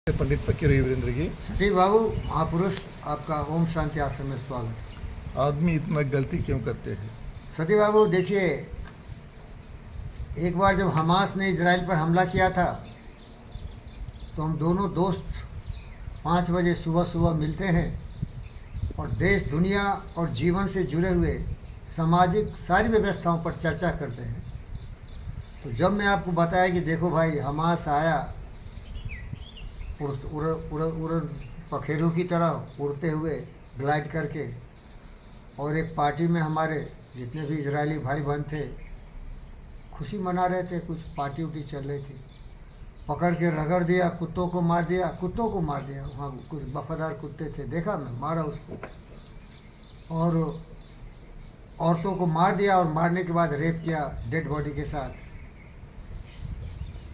पंडित फकीर वीरेंद्र की। सती बाबू महापुरुष, आपका ओम शांति आश्रम में स्वागत। आदमी इतना गलती क्यों करते हैं? सती बाबू देखिए, एक बार जब हमास ने इजराइल पर हमला किया था तो हम दोनों दोस्त 5 बजे सुबह सुबह मिलते हैं और देश दुनिया और जीवन से जुड़े हुए सामाजिक सारी व्यवस्थाओं पर चर्चा करते हैं। तो जब मैं आपको बताया कि देखो भाई, हमास आया उड़ पखेरों की तरह उड़ते हुए ग्लाइड करके, और एक पार्टी में हमारे जितने भी इजरायली भाई बहन थे खुशी मना रहे थे, कुछ पार्टी उटी चल रही थी, पकड़ के रगड़ दिया, कुत्तों को मार दिया। वहाँ कुछ वफादार कुत्ते थे, देखा मैं, मारा उसको, और औरतों को मार दिया, और मारने के बाद रेप किया डेड बॉडी के साथ,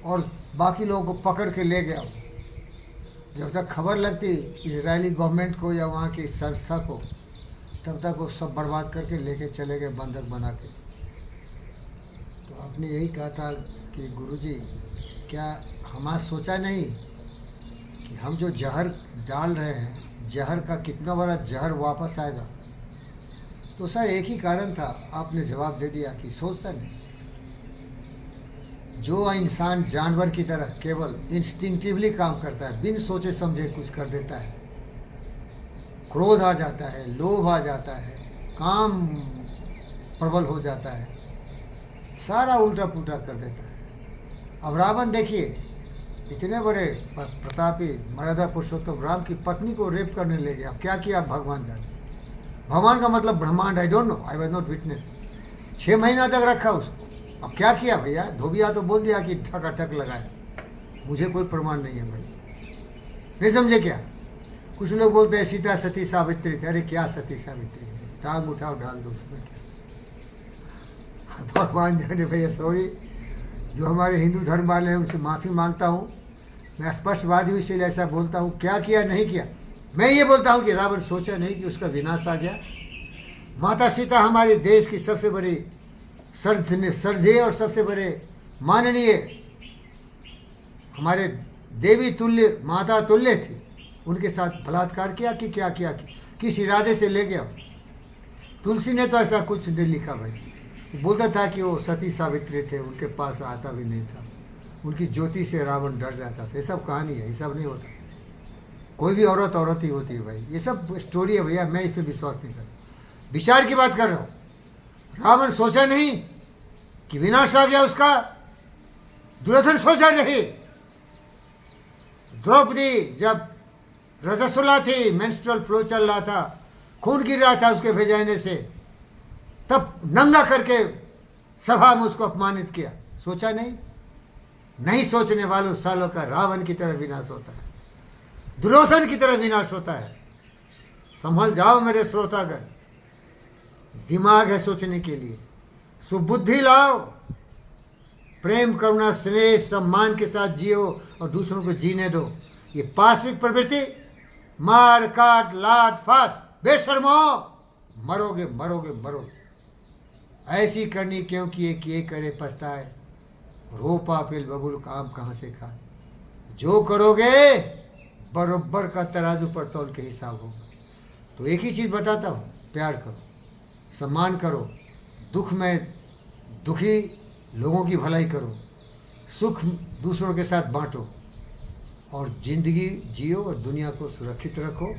और बाकी लोगों को पकड़ के ले गया। जब तक खबर लगती इजरायली गवर्नमेंट को या वहाँ की संस्था को, तब तक वो सब बर्बाद करके लेके चले गए बंधक बना के। तो आपने यही कहा था कि गुरुजी, क्या हमारा सोचा नहीं कि हम जो जहर डाल रहे हैं, जहर का कितना बड़ा जहर वापस आएगा? तो सर एक ही कारण था, आपने जवाब दे दिया कि सोचता नहीं। जो इंसान जानवर की तरह केवल इंस्टिंक्टिवली काम करता है, बिन सोचे समझे कुछ कर देता है, क्रोध आ जाता है, लोभ आ जाता है, काम प्रबल हो जाता है, सारा उल्टा पुल्टा कर देता है। अब रावण देखिए, इतने बड़े प्रतापी मर्यादा पुरुषोत्तम राम की पत्नी को रेप करने ले गया। अब क्या किया भगवान जाने। भगवान का मतलब ब्रह्मांड, I don't know, I was not witness. 6 महीना तक रखा उसको। अब क्या किया भैया? धोबिया तो बोल दिया कि ठकाठक लगाए, मुझे कोई प्रमाण नहीं है भाई, नहीं समझे क्या? कुछ लोग बोलते हैं सीता सती सावित्री थे। अरे क्या सती सावित्री, टांग उठाओ डाल दो उसमें क्या। भगवान जाने भैया, सॉरी, जो हमारे हिंदू धर्म वाले हैं उनसे माफ़ी मांगता हूँ। मैं स्पष्टवादी हूँ, इसलिए ऐसा बोलता हूँ। क्या किया नहीं किया, मैं ये बोलता हूँ कि रावण सोचा नहीं कि उसका विनाश आ गया। माता सीता हमारे देश की सबसे बड़ी श्रद्धेय और सबसे बड़े माननीय, हमारे देवी तुल्य, माता तुल्य थी। उनके साथ बलात्कार किया कि क्या किया, किस इरादे से ले गया? तुलसी ने तो ऐसा कुछ नहीं लिखा भाई। बोलता था कि वो सती सावित्री थे, उनके पास आता भी नहीं था, उनकी ज्योति से रावण डर जाता था। ये सब कहानी है, ये सब नहीं होता। कोई भी औरत ही होती है भाई, ये सब स्टोरी है भैया, मैं इस पर विश्वास नहीं करता। विचार की बात कर रहा हूँ। रावण सोचा नहीं कि विनाश आ गया उसका? दुर्योधन सोचा नहीं? द्रौपदी जब रजस्वला थी, मेंस्ट्रुअल फ्लो चल रहा था, खून गिर रहा था उसके भेजाने से, तब नंगा करके सभा में उसको अपमानित किया, सोचा नहीं? नहीं सोचने वालों सालों का रावण की तरह विनाश होता है, दुर्योधन की तरह विनाश होता है। संभल जाओ मेरे श्रोतागण, दिमाग है सोचने के लिए, सुबुद्धि लाओ, प्रेम करुणा स्नेह सम्मान के साथ जियो और दूसरों को जीने दो। ये पाश्विक प्रवृत्ति, मार काट लात फात, बेशर्मो, मरोगे मरोगे मरोगे। ऐसी करनी क्योंकि ये किए करे पछताए, रो पापिल बबुल काम कहाँ से खाए। जो करोगे बरोबर का तराजू पर तौल के हिसाब होगा। तो एक ही चीज़ बताता हूँ, प्यार करो, सम्मान करो, दुख में दुखी लोगों की भलाई करो, सुख दूसरों के साथ बांटो, और ज़िंदगी जियो और दुनिया को सुरक्षित रखो।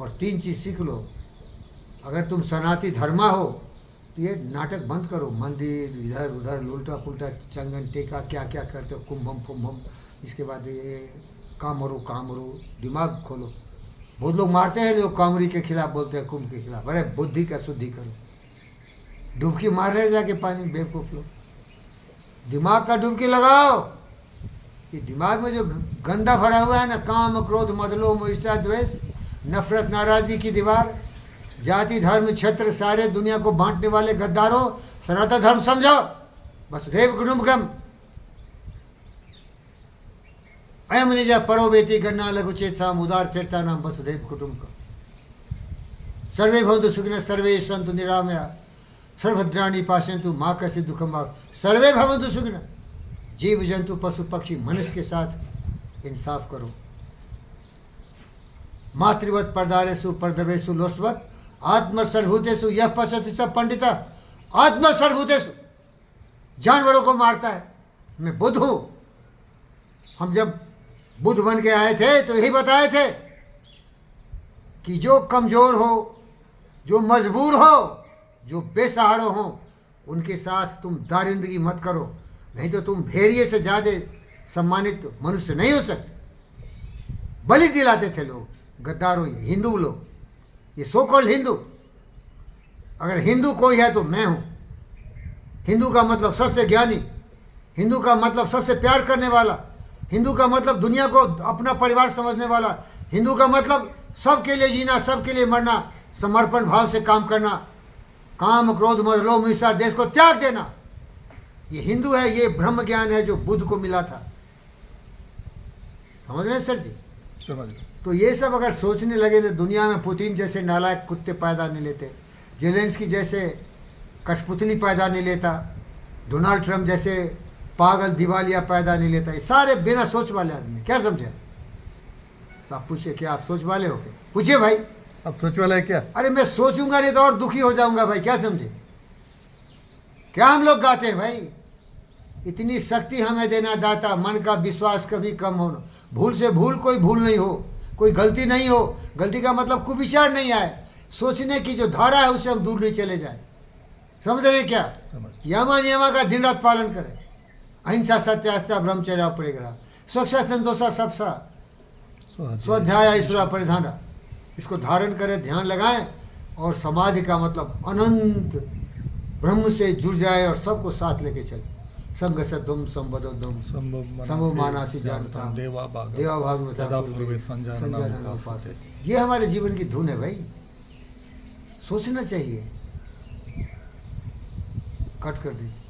और 3 चीज़ सीख लो। अगर तुम सनातनी धर्मा हो तो ये नाटक बंद करो, मंदिर इधर उधर उल्टा पुल्टा चंगन टेका क्या क्या करते हो, कुंभम कुंभम, इसके बाद ये कामरू, दिमाग खोलो। बहुत लोग मारते हैं, लोग कामरी के खिलाफ बोलते हैं, कुंभ के खिलाफ। अरे बुद्धि का शुद्धि करो, डुबकी मार रहे जाके पानी, बेवकूफ लोग। दिमाग का डुबकी लगाओ। ये दिमाग में जो गंदा भरा हुआ है ना, काम क्रोध मद लोभ ईर्ष्या द्वेष, नफरत नाराजगी की दीवार, जाति धर्म क्षेत्र सारे दुनिया को बांटने वाले गद्दारों, सनातन धर्म समझो, वसुधैव कुटुंबकम, अयम निजा परो वेति गन्ना लघु चेतसाम उदार चेता नाम वसुधैव कुटुंबकम। सर्वे भवन्तु सुखिनः, सर्वे सन्तु निरामया, सर्वभद्राणि पश्यन्तु मा कश्चित् दुःखं वा। सर्वे भवन्तु सुखिनः। जीव जंतु पशु पक्षी मनुष्य के साथ इंसाफ करो। मातृवत परदारेषु परदवेषु लोस्वत आत्मसर्वभूतेषु यह पश्यति स पंडित आत्मसर्वभूतेषु। जानवरों को मारता है। मैं बुद्ध हूं। हम जब बुद्ध बन के आए थे तो यही बताए थे कि जो कमजोर हो, जो मजबूर हो, जो बेसहारा हो, उनके साथ तुम दारिंदगी मत करो, नहीं तो तुम भेड़िए से ज़्यादा सम्मानित मनुष्य नहीं हो सकते। बलि दिलाते थे लोग, गद्दारों, ये हिंदू लोग, ये सो कॉल्ड हिंदू। अगर हिंदू कोई है तो मैं हूँ। हिंदू का मतलब सबसे ज्ञानी, हिंदू का मतलब सबसे प्यार करने वाला, हिंदू का मतलब दुनिया को अपना परिवार समझने वाला, हिंदू का मतलब सबके लिए जीना, सबके लिए मरना, समर्पण भाव से काम करना, काम क्रोध मद लोभ ईर्ष्या देश को त्याग देना। ये हिंदू है। ये ब्रह्म ज्ञान है जो बुद्ध को मिला था। समझ रहे हैं सर जी? समझ गए। तो ये सब अगर सोचने लगे तो दुनिया में पुतिन जैसे नालायक कुत्ते पैदा नहीं लेते, जेलेंस्की जैसे कठपुतली पैदा नहीं लेता, डोनाल्ड ट्रंप जैसे पागल दिवालिया पैदा नहीं लेता। ये सारे बिना सोच वाले आदमी। क्या समझे? तो आप पूछिए, क्या आप सोच वाले हो? पूछिए भाई। अब सोच वाला है क्या? अरे मैं सोचूंगा नहीं तो और दुखी हो जाऊंगा भाई। क्या समझे? क्या हम लोग गाते हैं भाई, इतनी शक्ति हमें देना दाता, मन का विश्वास कभी कम हो, भूल से भूल कोई भूल नहीं हो, कोई गलती नहीं हो। गलती का मतलब कुविचार नहीं आए, सोचने की जो धारा है उससे हम दूर नहीं चले जाए। समझ रहे हैं क्या? यमा नियमा का दिन रात पालन करें। अहिंसा सत्य आस्था ब्रह्मचर्य परिग्रह स्वच्छा संतोषा सबसा स्वाध्याय ईश्वर परिधाना, इसको धारण करें, ध्यान लगाएं और समाधि का मतलब अनंत ब्रह्म से जुड़ जाए और सबको साथ लेके चले। संग सद्दम संबदोदम समो मानासी जानता देवा भाग में ये हमारे जीवन की धुन है भाई। सोचना चाहिए। कट कर दीजिए।